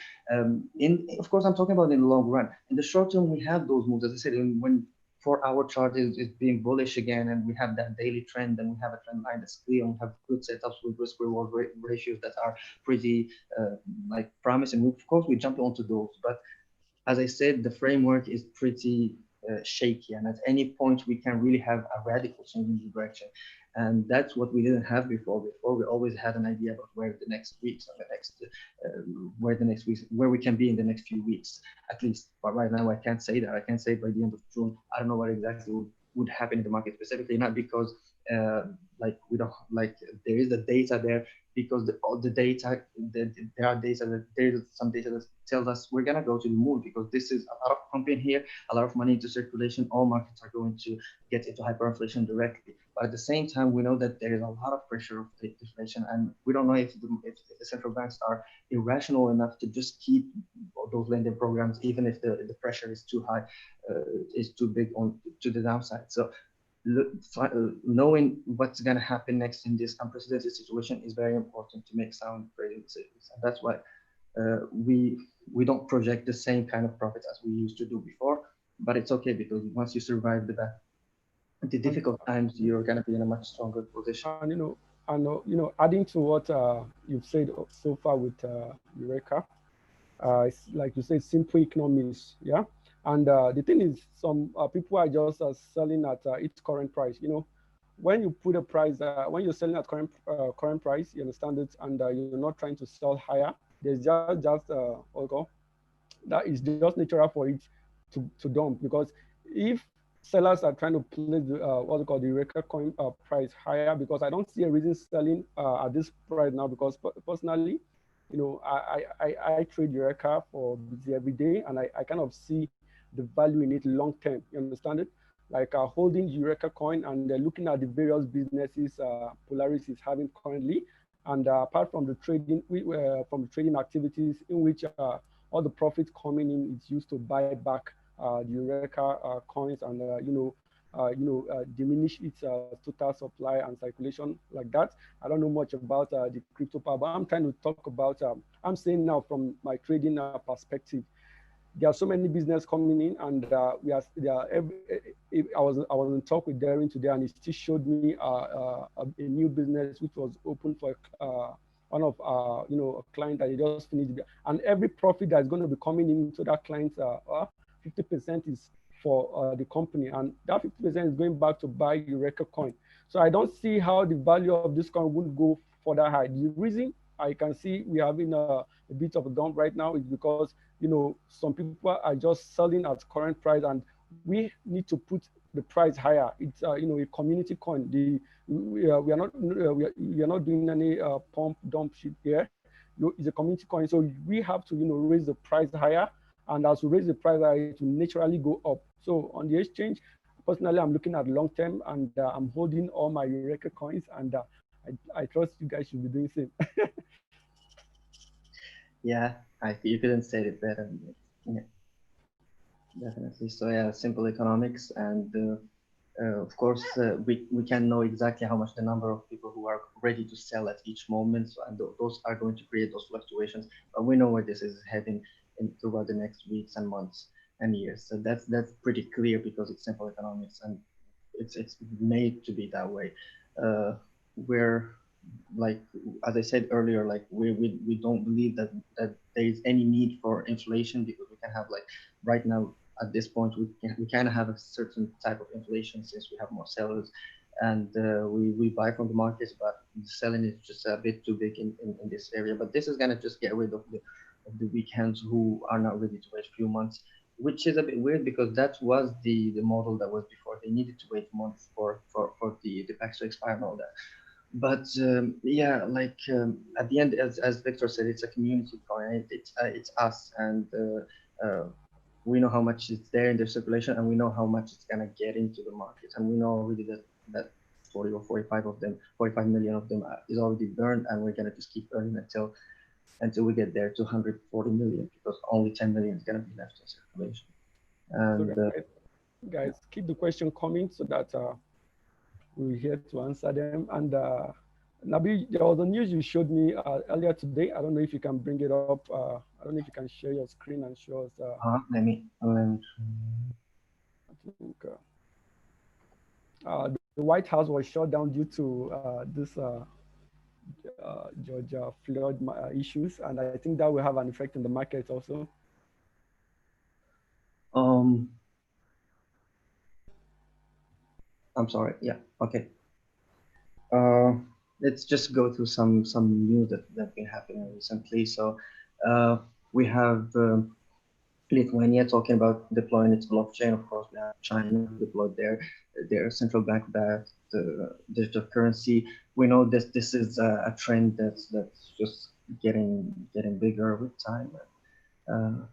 In of course, I'm talking about in the long run. In the short term, we have those moves, as I said, when 4 hour chart is being bullish again, and we have that daily trend, and we have a trend line that's clear, and we have good setups with risk reward ratios that are pretty like promising. Of course, we jump onto those, but as I said, the framework is pretty shaky, and at any point we can really have a radical change in the direction. And that's what we didn't have before. Before we always had an idea about where the next weeks, or the next, where the next weeks, where we can be in the next few weeks, at least. But right now, I can't say that. I can't say by the end of June. I don't know what exactly would happen in the market specifically, not because like we don't like there is the data there, because all the data, there are data that there's some data that tells us we're gonna go to the moon, because this is a lot of pumping here, a lot of money into circulation. All markets are going to get into hyperinflation directly. But at the same time, we know that there is a lot of pressure of deflation, and we don't know if the central banks are irrational enough to just keep those lending programs, even if the pressure is too high, is too big on to the downside. So knowing what's going to happen next in this unprecedented situation is very important to make sound trading decisions. And that's why we don't project the same kind of profits as we used to do before. But it's okay, because once you survive the difficult times, you're going to be in a much stronger position. And adding to what you've said so far with Eureka, it's like you say, simple economics, yeah. And the thing is, some people are just selling at its current price. When you put a price, when you're selling at current price, you understand it, and you're not trying to sell higher. There's just that is just natural for it to dump, because if sellers are trying to place the what's it called, the record coin price higher, because I don't see a reason selling at this price now, because personally, I trade Eureka for busy every day, and I kind of see the value in it long term. You understand it? Like holding Eureka coin and looking at the various businesses Polaris is having currently, and apart from the trading activities in which all the profits coming in is used to buy back the Eureka coins, and diminish its total supply and circulation like that. I don't know much about the crypto part, but I'm trying to talk about. I'm saying now from my trading perspective, there are so many business coming in, and I was in talk with Darren today, and he still showed me a new business which was open for one of a client that he just finished, and every profit that's going to be coming into that client's 50% is for the company, and that 50% is going back to buy Eureka coin. So I don't see how the value of this coin would go further high. The reason I can see we're having a bit of a dump right now is because some people are just selling at current price, and we need to put the price higher. It's a community coin. We are not doing any pump dump shit here. It's a community coin, so we have to raise the price higher, and as we raise the price higher, it will naturally go up. So on the exchange, personally, I'm looking at long term, and I'm holding all my Eureka coins, and I trust you guys should be doing the same. Yeah, you couldn't say it better. Yeah, definitely. So yeah, simple economics, and of course we can know exactly how much the number of people who are ready to sell at each moment, so, and those are going to create those fluctuations. But we know where this is heading throughout the next weeks and months and years. So that's pretty clear, because it's simple economics, and it's made to be that way. We're like, as I said earlier, like we don't believe that there is any need for inflation, because we can have, like, right now at this point we kind of have a certain type of inflation, since we have more sellers, and we buy from the markets, but selling is just a bit too big in this area. But this is gonna just get rid of the weak hands who are not ready to wait a few months, which is a bit weird, because that was the model that was before. They needed to wait months for the packs to expire and all that. But yeah, like at the end, as Victor said, it's a community coin. It's us, and we know how much it's there in the circulation, and we know how much it's gonna get into the market, and we know already that 40 or 45 of them, 45 million of them is already burned, and we're gonna just keep burning until we get there to 140 million, because only 10 million is gonna be left in circulation. And So guys, keep the question coming so that we're here to answer them. And Nabi, there was a news you showed me earlier today. I don't know if you can bring it up. I don't know if you can share your screen and show us. Let me. I think the White House was shut down due to this Georgia flood issues, and I think that will have an effect on the market also. Um, I'm sorry. Yeah. Okay. Uh, let's just go through some news that been happening recently. So, uh, we have Lithuania talking about deploying its blockchain. Of course, we have China who deployed their central bank backed digital currency. We know this is a trend that's just getting bigger with time. Uh,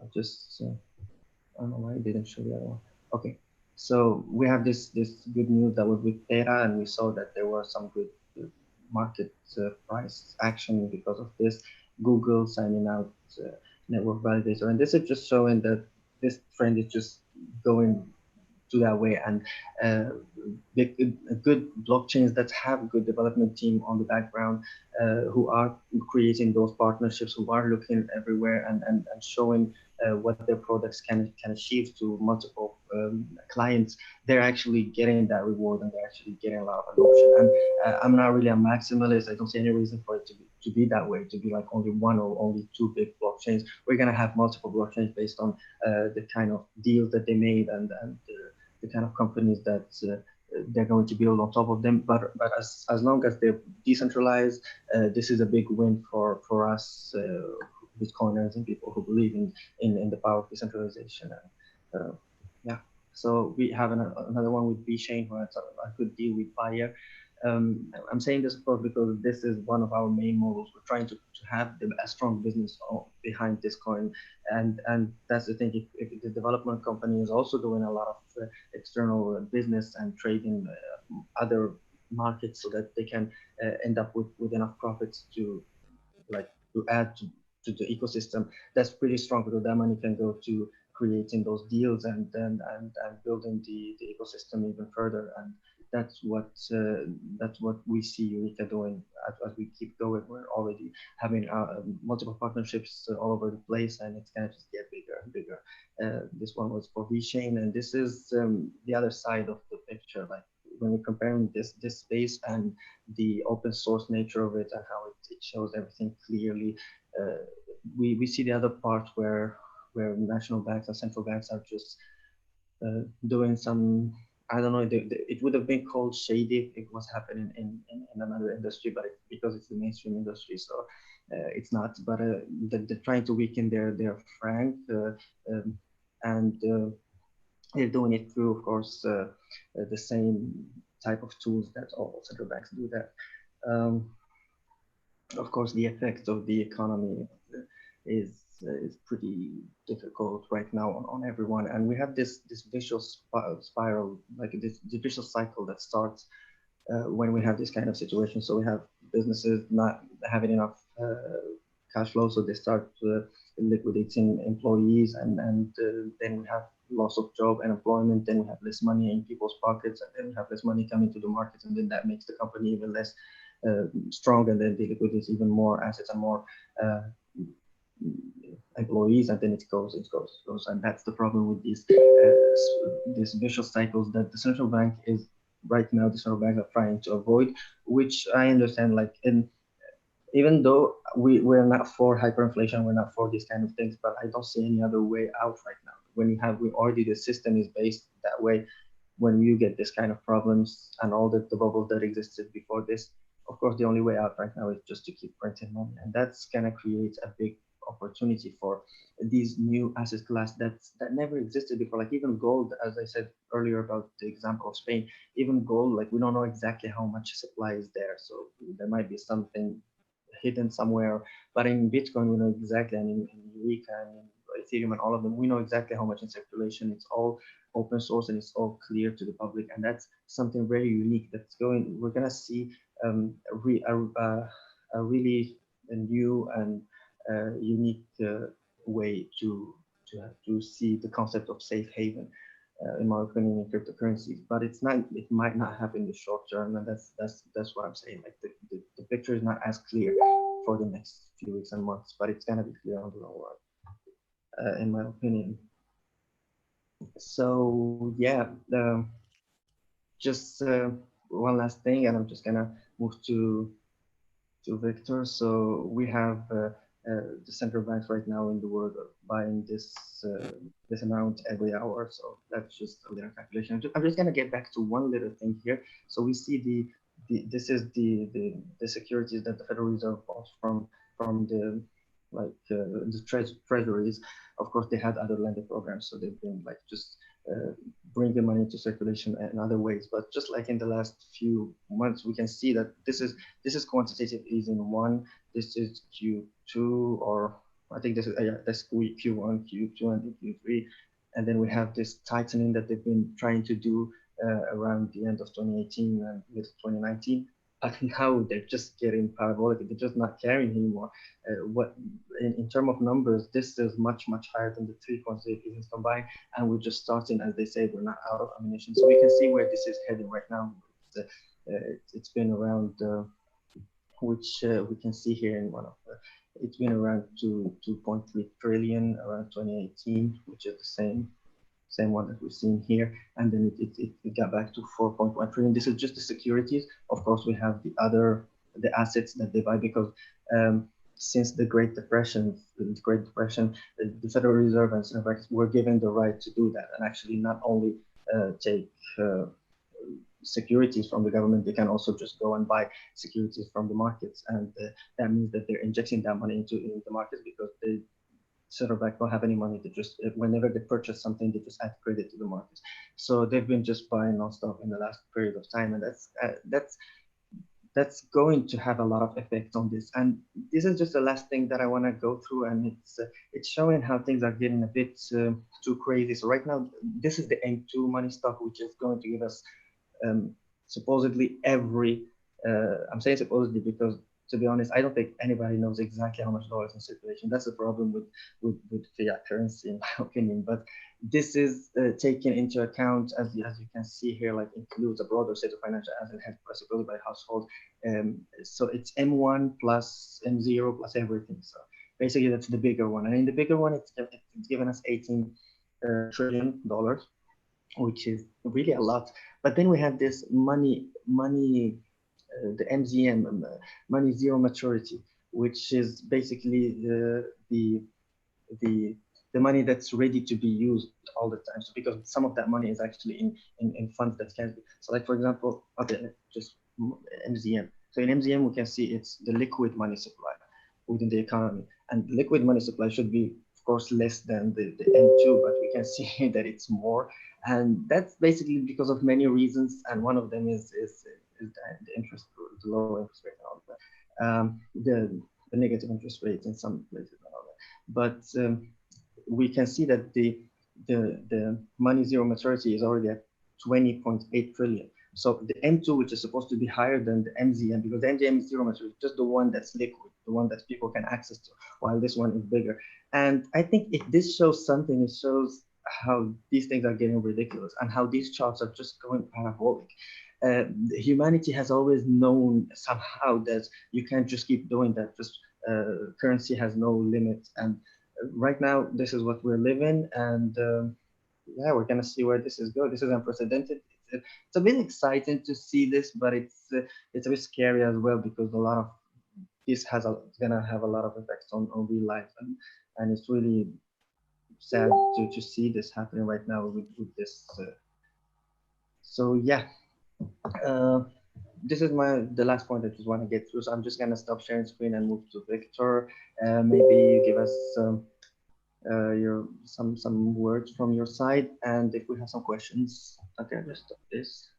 I'll just I don't know why I didn't show the other one. Okay, so we have this good news that was with Terra, and we saw that there were some good market price action because of this. Google signing out network validator, and this is just showing that this trend is just going to that way. And uh, big, good blockchains that have good development team on the background who are creating those partnerships, who are looking everywhere and showing what their products can achieve to multiple clients. They're actually getting that reward and they're actually getting a lot of adoption. And I'm not really a maximalist. I don't see any reason for it to be that way, to be like only one or only two big blockchains. We're going to have multiple blockchains based on the kind of deals that they made and the kind of companies that they're going to build on top of them. But as long as they're decentralized, this is a big win for us Bitcoiners and people who believe in the power of decentralization. And yeah, so we have another one with VeChain who has a good deal with Fire. I'm saying this, of course, because this is one of our main models. We're trying to have a strong business behind this coin, and that's the thing. If the development company is also doing a lot of external business and trading other markets, so that they can end up with enough profits to like to add to the ecosystem, that's pretty strong because that money can go to creating those deals and building the ecosystem even further. And that's what that's what we see Eureka doing as we keep going. We're already having multiple partnerships all over the place, and it's gonna just get bigger and bigger. This one was for VeChain, and this is the other side of the picture. Like when we're comparing this space and the open source nature of it and how it shows everything clearly, uh, we see the other part where national banks and central banks are just doing some, I don't know, it would have been called shady if it was happening in another industry, but because it's the mainstream industry, so it's not. But they're trying to weaken their franc, and they're doing it through, of course, the same type of tools that all central banks do that. Um, of course, the effect of the economy is pretty difficult right now on everyone, and we have this vicious spiral, like this vicious cycle that starts when we have this kind of situation. So we have businesses not having enough cash flow, so they start liquidating employees, and then we have loss of job and employment. Then we have less money in people's pockets, and then we have less money coming to the market, and then that makes the company even less strong, and then they liquidate even more assets and more uh, employees, and then it goes, and that's the problem with these vicious cycles that the central bank is right now. The central banks are trying to avoid, which I understand. Like, in even though we're not for hyperinflation, we're not for these kind of things, but I don't see any other way out right now. When you have, we already, the system is based that way. When you get this kind of problems and all the bubbles that existed before this, of course, the only way out right now is just to keep printing money, and that's gonna create a big opportunity for these new asset class that never existed before. Like even gold, as I said earlier about the example of Spain, even gold, like we don't know exactly how much supply is there, so there might be something hidden somewhere. But in Bitcoin, we know exactly, and in Eureka and in Ethereum and all of them, we know exactly how much in circulation. It's all open source and it's all clear to the public, and that's something very unique. That's going. We're gonna see a really a new and unique way to see the concept of safe haven. in my opinion, in cryptocurrencies. But it's not. It might not happen in the short term, and that's what I'm saying. Like the picture is not as clear for the next few weeks and months, but it's gonna be clear on the long run, in my opinion. So yeah, just one last thing, and I'm just gonna move to Victor. So we have the central banks right now in the world are buying this amount every hour. So that's just a little calculation. I'm just gonna get back to one little thing here. So we see this is the securities that the Federal Reserve bought from the treasuries. Of course, they had other lending programs, so they've been like just uh, bringing money into circulation in other ways. But just like in the last few months, we can see that this is quantitative easing one, this is Q2, or I think this is that's Q1, Q2, and Q3, and then we have this tightening that they've been trying to do around the end of 2018 and mid 2019. But now they're just getting parabolic. They're just not caring anymore. What in terms of numbers, this is much higher than the three quantitative easings combined, and we're just starting, as they say, we're not out of ammunition. So we can see where this is heading right now. It's been around, which we can see here in one of it's been around 2.3 trillion around 2018, which is the same one that we've seen here, and then it got back to 4.1 trillion. This is just the securities. Of course, we have the assets that they buy, because since the Great Depression, the Federal Reserve and central banks were given the right to do that, and actually not only take securities from the government, they can also just go and buy securities from the markets, and that means that they're injecting that money into the markets, because they central bank don't have any money to just whenever they purchase something, they just add credit to the markets. So they've been just buying nonstop in the last period of time, and that's going to have a lot of effect on this. And this is just the last thing that I want to go through, and it's showing how things are getting a bit too crazy. So right now, this is the M2 money stock, which is going to give us supposedly every. I'm saying supposedly because, to be honest, I don't think anybody knows exactly how much dollars in circulation. That's the problem with fiat currency, in my opinion. But this is taken into account, as you can see here, like includes a broader set of financial assets held possibly by household. So it's M1 plus M0 plus everything. So basically, that's the bigger one. And in the bigger one, it's given us $18 trillion, which is really a lot. But then we have this money the MZM, money zero maturity, which is basically the money that's ready to be used all the time. So because some of that money is actually in funds that can be. So like for example, okay, just MZM. So in MZM we can see it's the liquid money supply within the economy, and liquid money supply should be of course less than the M2, but we can see that it's more, and that's basically because of many reasons, and one of them is the interest, the low interest rate, and all that, the negative interest rates in some places and all that. But we can see that the money zero maturity is already at 20.8 trillion. So the M2, which is supposed to be higher than the MZM, because the MZM is zero maturity, just the one that's liquid, the one that people can access to, while this one is bigger. And I think if this shows something, it shows how these things are getting ridiculous and how these charts are just going parabolic. Humanity has always known somehow that you can't just keep doing that. Just currency has no limit, and right now this is what we're living, and yeah, we're gonna see where this is going. This is unprecedented. It's a bit exciting to see this, but it's a bit scary as well, because a lot of this gonna have a lot of effects on real life, and it's really sad to see this happening right now with this. So yeah, uh, this is the last point I just want to get through. So I'm just gonna stop sharing screen and move to Victor. Maybe you give us some words from your side, and if we have some questions, okay, I'll just stop this.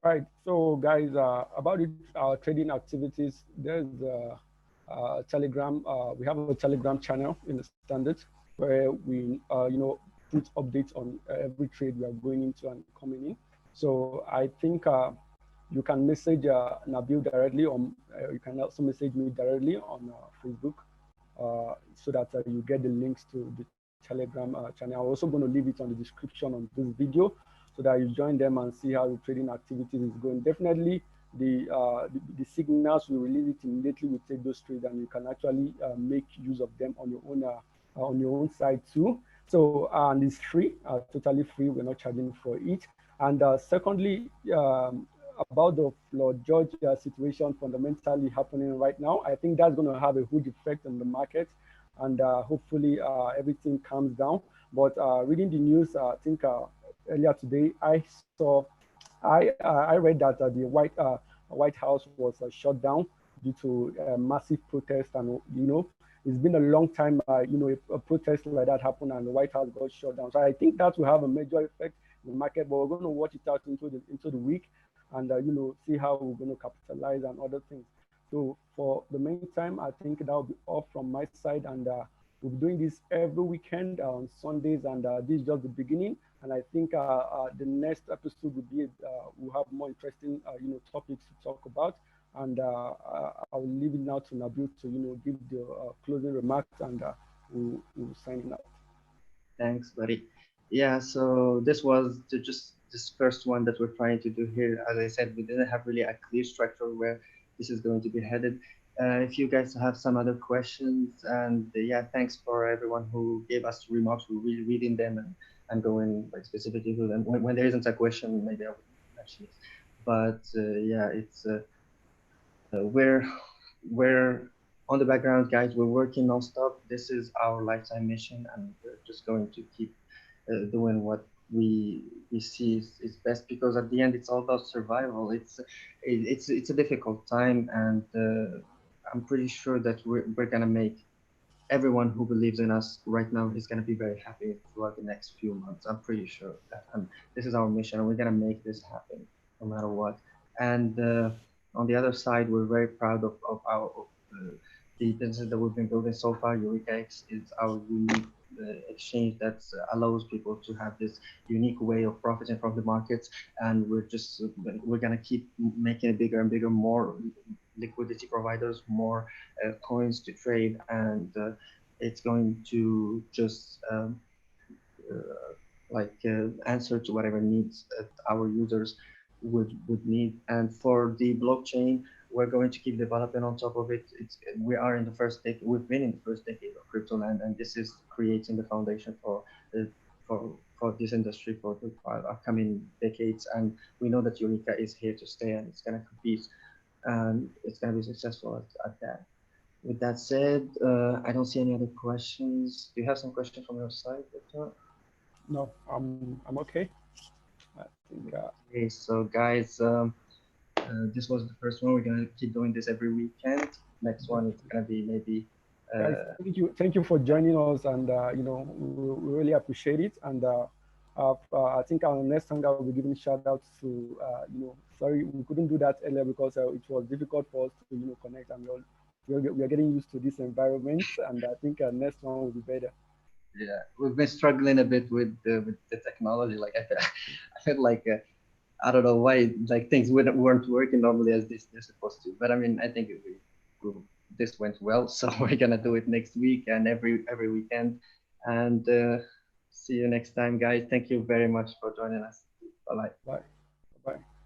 Right. So, guys, about our trading activities, there's a Telegram. We have a Telegram channel in the Standard where we, put updates on every trade we are going into and coming in. So, I think you can message Nabil directly, or you can also message me directly on Facebook, so that you get the links to the Telegram channel. I'm also going to leave it on the description on this video so that you join them and see how the trading activities is going. Definitely, the signals we release it immediately. We take those trades and you can actually make use of them on your own side too. So and it's free, totally free. We're not charging for it. And secondly, about the Floyd George situation fundamentally happening right now, I think that's going to have a huge effect on the market, and hopefully everything calms down. But reading the news, I think earlier today I read that the White House was shut down due to massive protest, and it's been a long time a protest like that happened and the White House got shut down. So I think that will have a major effect in the market, but we're going to watch it out into the week and see how we're going to capitalize and other things. So for the meantime, I think that will be all from my side, and we'll be doing this every weekend on Sundays, and this is just the beginning. And I think the next episode will be we'll have more interesting topics to talk about. And I will leave it now to Nabil to give the closing remarks, and we'll sign it out. Thanks, buddy. Yeah, so this was just this first one that we're trying to do here. As I said, we didn't have really a clear structure where this is going to be headed. If you guys have some other questions, and yeah, thanks for everyone who gave us remarks. We're really reading them and going like specifically to them. When there isn't a question, maybe I would mention it. But yeah, it's we're on the background, guys. We're working nonstop. This is our lifetime mission, and we're just going to keep doing what we see is best, because at the end it's all about survival. It's a difficult time, and I'm pretty sure that we're gonna make everyone who believes in us right now is gonna be very happy throughout the next few months. I'm pretty sure that, and this is our mission, and we're gonna make this happen no matter what. And on the other side, we're very proud of the business that we've been building so far. Eureka is our unique exchange that allows people to have this unique way of profiting from the markets, and we're gonna keep making it bigger and bigger, more liquidity providers, more coins to trade, and it's going to just answer to whatever needs our users would need. And for the blockchain, we're going to keep developing on top of it. We are in the first decade. We've been in the first decade of crypto land, and this is creating the foundation for this industry for the upcoming decades. And we know that Eureka is here to stay, and it's going to compete, and it's going to be successful at that. With that said, I don't see any other questions. Do you have some questions from your side, Victor? No, I'm okay. I think. Okay, so guys, this was the first one. We're gonna keep doing this every weekend. Next one is gonna be maybe. Guys, thank you for joining us, and we really appreciate it. And I think our next time we'll be giving shout outs to sorry we couldn't do that earlier because it was difficult for us to connect, and we are getting used to this environment, and I think next one will be better. Yeah, we've been struggling a bit with the technology. Like I felt like I don't know why like things weren't working normally as they're supposed to. But I mean, I think this went well, so we're gonna do it next week and every weekend. And see you next time, guys. Thank you very much for joining us. Bye bye. Bye. Bye.